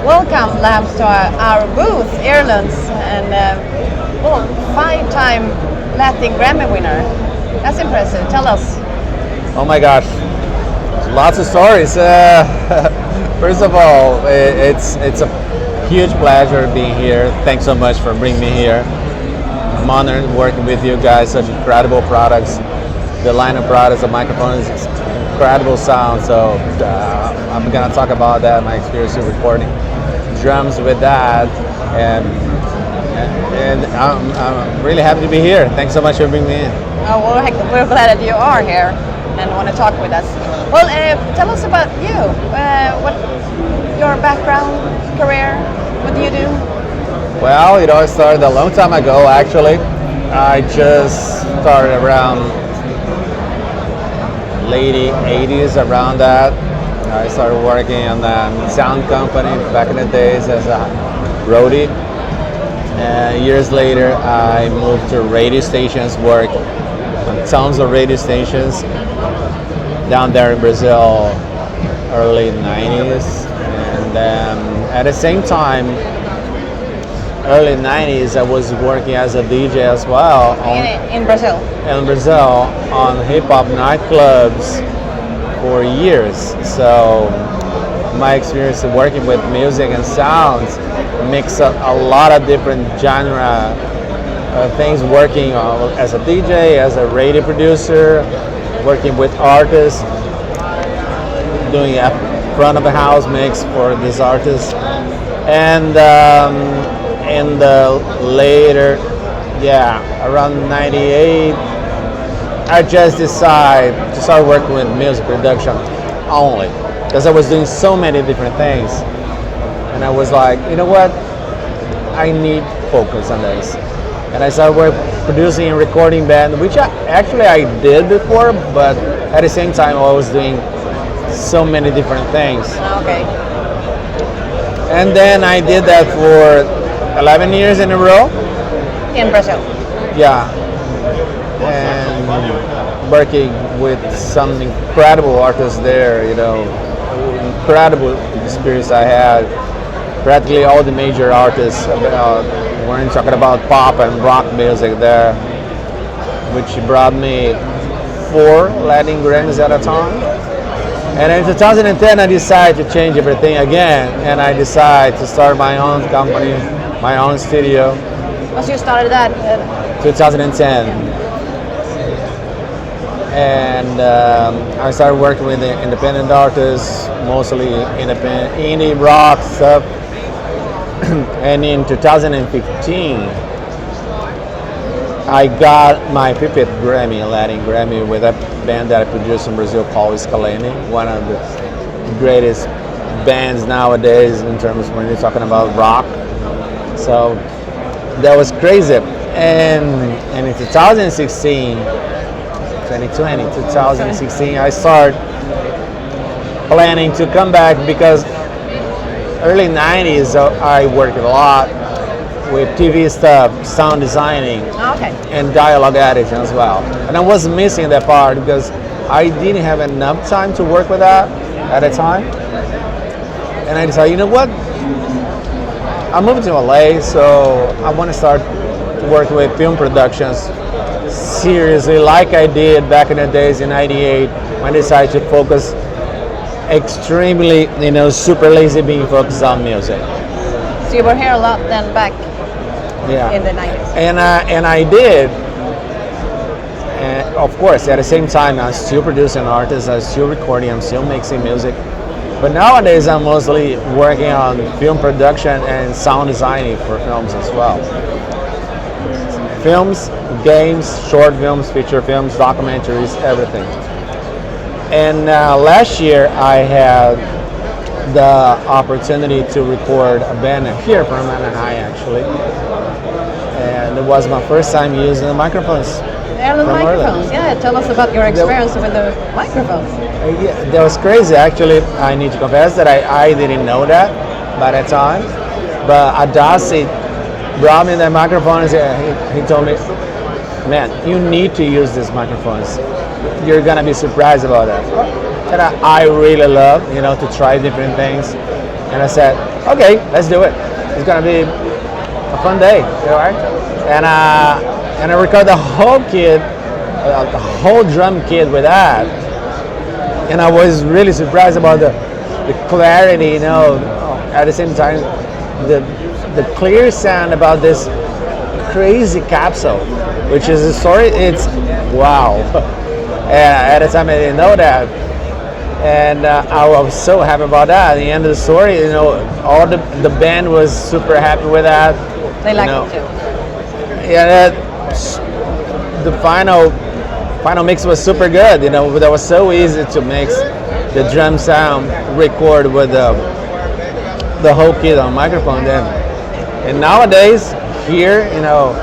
welcome Lambs to our booth, Ireland's, and well, 5-time Latin Grammy winner. That's impressive. Tell us. Oh my gosh, lots of stories. First of all, it's a huge pleasure being here. Thanks so much for bringing me here. I'm honored working with you guys. Such incredible products. The line of products, the microphones, incredible sound. So I'm gonna talk about that. My experience of recording drums with that, and I'm really happy to be here. Thanks so much for bringing me in. Oh, well, we're glad that you are here and want to talk with us. Well, tell us about you. What your background, career? What do you do? Well, it all started a long time ago. Actually, I just started around late 80s, around that. I started working on the sound company back in the days as a roadie. Years later, I moved to radio stations, worked on tons of radio stations down there in Brazil, early 90s. And at the same time, early 90s, I was working as a DJ as well. In Brazil? In Brazil, on hip-hop nightclubs for years. So my experience of working with music and sounds mix up a lot of different genre things, working as a DJ, as a radio producer, working with artists, doing a front of the house mix for these artists. And in the later, around 98, I just decided to start working with music production only, because I was doing so many different things. And I was like, you know what? I need focus on this. And I started producing and recording band, which I did before, but at the same time I was doing so many different things. Okay. And then I did that for 11 years in a row. In Brazil? Yeah. And working with some incredible artists there, incredible experience I had. Practically all the major artists, we're talking about pop and rock music there, which brought me 4 Latin Grammys at a time. And in 2010, I decided to change everything again, and I decided to start my own company, my own studio. So you started that? 2010. And I started working with the independent artists, mostly independent indie rock stuff. And in 2015, I got my 50th Grammy, Latin Grammy, with a band that I produced in Brazil called Scalene, one of the greatest bands nowadays in terms when you're talking about rock. So that was crazy. And in 2016, 2016, I started planning to come back, because early 90s I worked a lot with TV stuff, sound designing, and dialogue editing as well. And I was missing that part because I didn't have enough time to work with that at the time. And I decided, you know what? I'm moving to LA, so I want to start working with film productions seriously, like I did back in the days in '98 when I decided to focus extremely, super lazy being focused on music. So you were here a lot then back in the 90s? And I did. And of course, at the same time, I'm still producing artists, I'm still recording, I'm still mixing music. But nowadays, I'm mostly working on film production and sound designing for films as well. Films, games, short films, feature films, documentaries, everything. And last year I had the opportunity to record a band here from Anaheim, actually. And it was my first time using the microphones. The microphones, tell us about your experience with the microphones. Yeah, that was crazy, actually. I need to confess that I didn't know that by that time. But Adasi brought me the microphones. He told me, man, you need to use these microphones. You're gonna be surprised about that. And I really love, to try different things. And I said, okay, let's do it. It's gonna be a fun day, right? And I recorded the whole the whole drum kit with that. And I was really surprised about the clarity, you know, at the same time, the clear sound about this crazy capsule, which is a story. It's wow. And at the time I didn't know that, and I was so happy about that. At the end of the story, you know, all the band was super happy with that. They like know. it too. Yeah, the final mix was super good. You know, that was so easy to mix the drum sound, record with the whole kit on microphone. And nowadays, here, you know,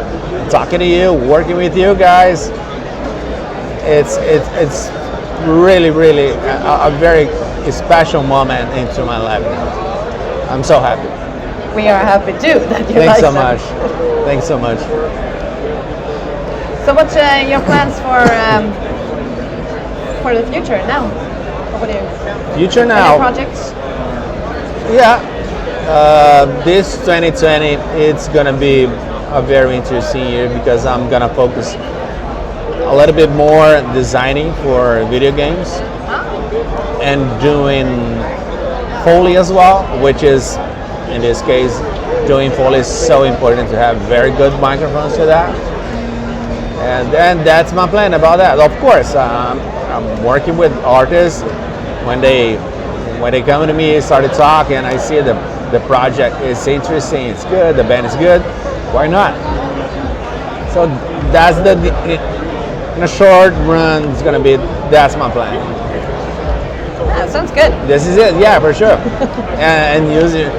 talking to you, working with you guys, it's really a very special moment into my life now. I'm so happy. We are happy too that you Thanks like so them. much. Thanks so much. So what's your plans for the future now? What are your Future any now. projects? Yeah. This 2020, it's gonna be a very interesting year because I'm gonna focus a little bit more designing for video games and doing Foley as well, which is, in this case, doing Foley is so important to have very good microphones for that. And then that's my plan about that. Of course, I'm working with artists. When they come to me, start to talk, and I see the project is interesting, it's good, the band is good, why not? So that's in a short run, that's my plan. Yeah, sounds good. This is it, yeah, for sure. and using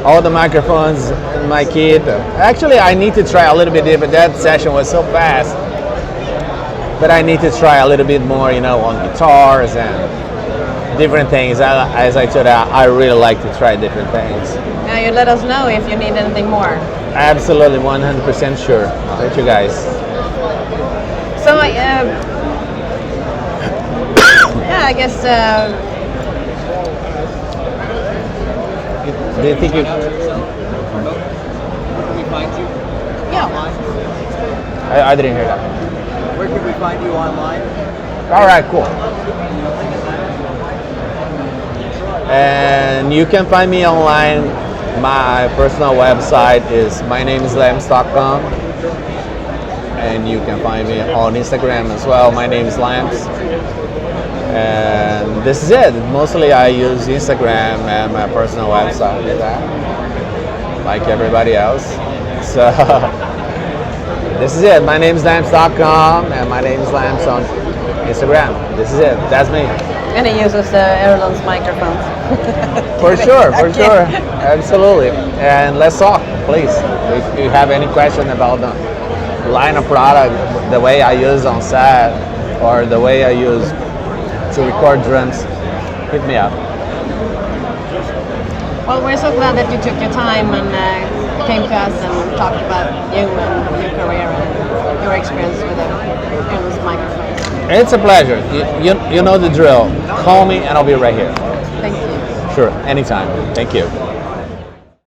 all the microphones in my kit. Actually, I need to try a little bit different. That session was so fast, but I need to try a little bit more, you know, on guitars and different things. As I told you, I really like to try different things. Yeah, you let us know if you need anything more. Absolutely, 100% sure. Thank you guys. So yeah, I guess Do you think you? Where can we find you? yeah. Online? I didn't hear that. Where can we find you online? All right, cool. And you can find me online. My personal website is mynameslamps.com, and you can find me on Instagram as well. My name is Lamps, and this is it. Mostly I use Instagram and my personal website for that, like everybody else. So this is it. My name is Lamps.com, and my name is Lamps on Instagram. This is it. That's me. And he uses Erland's microphones. For sure, absolutely. And let's talk, please. If you have any question about the line of product, the way I use on set, or the way I use to record drums, hit me up. Well, we're so glad that you took your time and came to us and talked about you and your career and your experience with Erland's microphones. It's a pleasure. You know the drill. Call me and I'll be right here. Thank you. Sure, anytime. Thank you.